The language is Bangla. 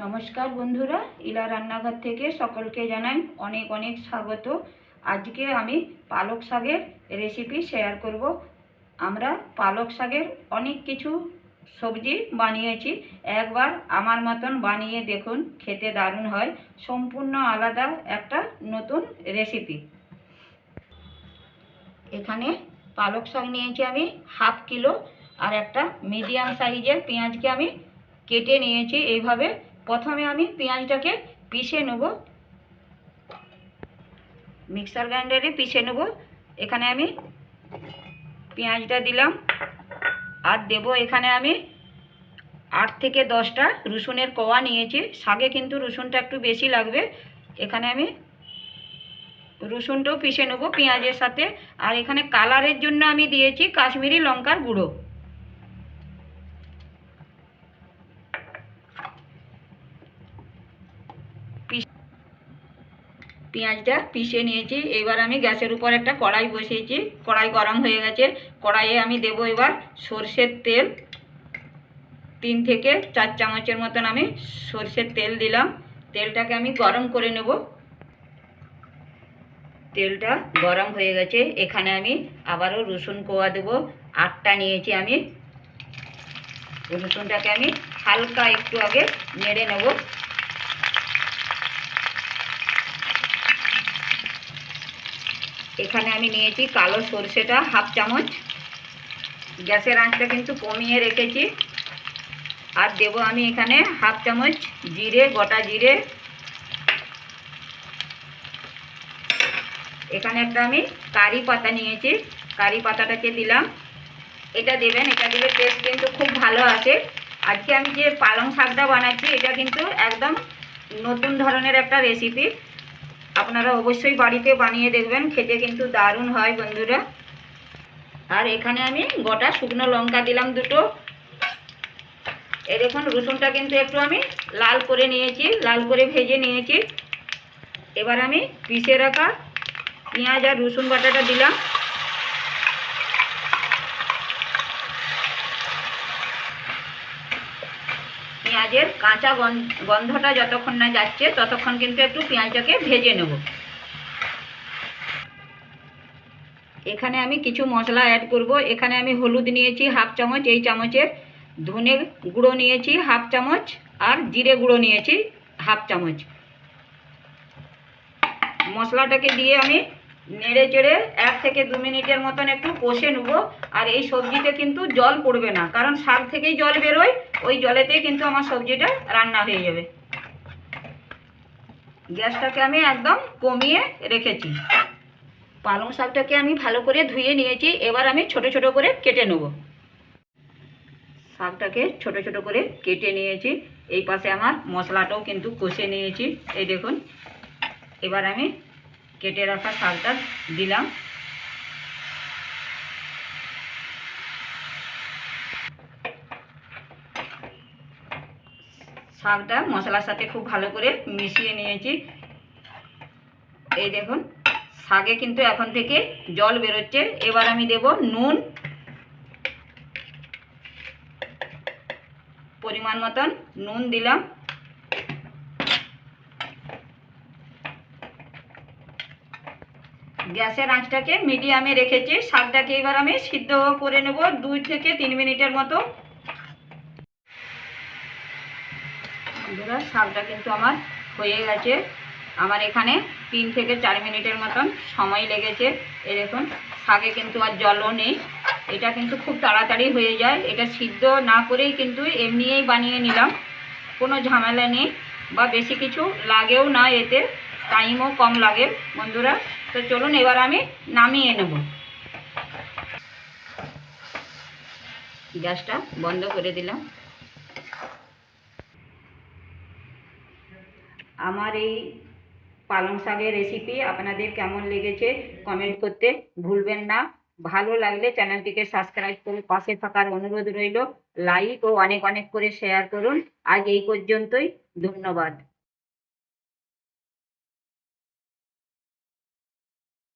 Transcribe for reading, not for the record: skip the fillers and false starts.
নমস্কার বন্ধুরা, ইলা রান্নাঘর থেকে সকলকে জানাই অনেক অনেক স্বাগত। আজকে আমি পালক শাকের রেসিপি শেয়ার করব। আমরা পালক শাকের অনেক কিছু সবজি বানিয়েছি, একবার আমার মতন বানিয়ে দেখুন, খেতে দারুণ হয়। সম্পূর্ণ আলাদা একটা নতুন রেসিপি। এখানে পালক শাক নিয়েছি আমি হাফ কিলো, আর একটা মিডিয়াম সাইজের পেঁয়াজকে আমি কেটে নিয়েছি এইভাবে। প্রথমে আমি পেঁয়াজটাকে পিষে নেব, মিক্সার গ্রাইন্ডারে পিষে নেব। এখানে আমি পেঁয়াজটা দিলাম, আর দেব এখানে আমি 8 থেকে 10টা রসুনের কোয়া নিয়েছি। শাকে কিন্তু রসুনটা একটু বেশি লাগবে। এখানে আমি রসুনটাও পিষে নেব পেঁয়াজের সাথে। আর এখানে কালারের জন্য আমি দিয়েছি কাশ্মীরি লঙ্কার গুঁড়ো। পেঁয়াজটা পিষে নিয়েছি। এবার আমি গ্যাসের উপর একটা কড়াই বসিয়েছি, কড়াই গরম হয়ে গেছে। কড়াইয়ে আমি দেব এবার সরষের তেল। 3 থেকে 4 চামচের মতন আমি সরষের তেল দিলাম। তেলটাকে আমি গরম করে নেব। তেলটা গরম হয়ে গেছে। এখানে আমি আবারও রসুন কোয়া দেবো, 8টা নিয়েছি আমি। রসুনটাকে আমি হালকা একটু আগে নেড়ে নেব। এখানে আমি নিয়েছি কালো সরষেটা হাফ চামচ। গ্যাসের আঁচটা কিন্তু কমিয়ে রেখেছি। আর দেব আমি এখানে হাফ চামচ জিরে, গোটা জিরে। এখানে একটা আমি কারি পাতা নিয়েছি, কারি পাতাটাকে দিলাম। এটা দেবেন, এটা দিলে টেস্ট কিন্তু খুব ভালো আসে। আজকে আমি যে পালং শাকটা বানাচ্ছি এটা কিন্তু একদম নতুন ধরনের একটা রেসিপি। আপনারা অবশ্যই বাড়িতে বানিয়ে দেখবেন, খেতে কিন্তু দারুণ হয় বন্ধুরা। আর এখানে আমি গোটা শুকনো লঙ্কা দিলাম 2টো। এই দেখুন রসুনটা কিন্তু একটু আমি লাল করে নিয়েছি, লাল করে ভেজে নিয়েছি। এবার আমি পিষে রাখা পেঁয়াজ আর রসুন বাটাটা দিলাম। পেঁয়াজের কাঁচা গন্ধটা যতক্ষণ না যাচ্ছে ততক্ষণ কিন্তু একটু পেঁয়াজটাকে ভেজে নেব। এখানে আমি কিছু মশলা অ্যাড করব। এখানে আমি হলুদ নিয়েছি হাফ চামচ, এই চামচের। ধনে গুঁড়ো নিয়েছি হাফ চামচ, আর জিরে গুঁড়ো নিয়েছি হাফ চামচ। মশলাটাকে দিয়ে আমি নেড়ে চেড়ে 1 থেকে 2 মিনিটের মতন একটু কষে নেব। আর এই সবজিতে কিন্তু জল পড়বে না, কারণ শাক থেকেই জল বেরোয়। ওই জলেতেই কিন্তু আমার সবজিটা রান্না হয়ে যাবে। গ্যাসটাকে আমি একদম কমিয়ে রেখেছি। পালং শাকটাকে আমি ভালো করে ধুয়ে নিয়েছি। এবার আমি ছোট ছোট করে কেটে নেব। শাকটাকে ছোট ছোট করে কেটে নিয়েছি। এই পাশে আমার মশলাটাও কিন্তু কষে নিয়েছি, এই দেখুন। এবার আমি কেটে রাখা শাকটা দিলাম। শাকটা মশলার সাথে খুব ভালো করে মিশিয়ে নিয়েছি। এই দেখুন শাকে কিন্তু এখন থেকে জল বেরোচ্ছে। এবার আমি দেব নুন, পরিমাণ মতন নুন দিলাম। গ্যাসের আঁচটাকে মিডিয়ামে রেখেছি। শাকটাকে এবার আমি সিদ্ধ করে নেব 2 থেকে 3 মিনিটের মতো। বন্ধুরা শাকটা কিন্তু আমার হয়ে গেছে। আমার এখানে 3 থেকে 4 মিনিটের মতন সময় লেগেছে। এই দেখুন শাকে কিন্তু আর জলও নেই। এটা কিন্তু খুব তাড়াতাড়ি হয়ে যায়। এটা সিদ্ধ না করেই কিন্তু এমনিই বানিয়ে নিলাম, কোনো ঝামেলা নেই, বা বেশি কিছু লাগেও না, এতে টাইমও কম লাগে বন্ধুরা। তো চলুন এবার আমি নামিয়ে নেব। গ্যাসটা বন্ধ করে দিলাম। আমার এই পালং শাকের রেসিপি আপনাদের কেমন লেগেছে কমেন্ট করতে ভুলবেন না। ভালো লাগলে চ্যানেলটিকে সাবস্ক্রাইব করে পাশে থাকার অনুরোধ রইল। লাইক ও অনেক অনেক করে শেয়ার করুন। আজ এই পর্যন্তই, ধন্যবাদ।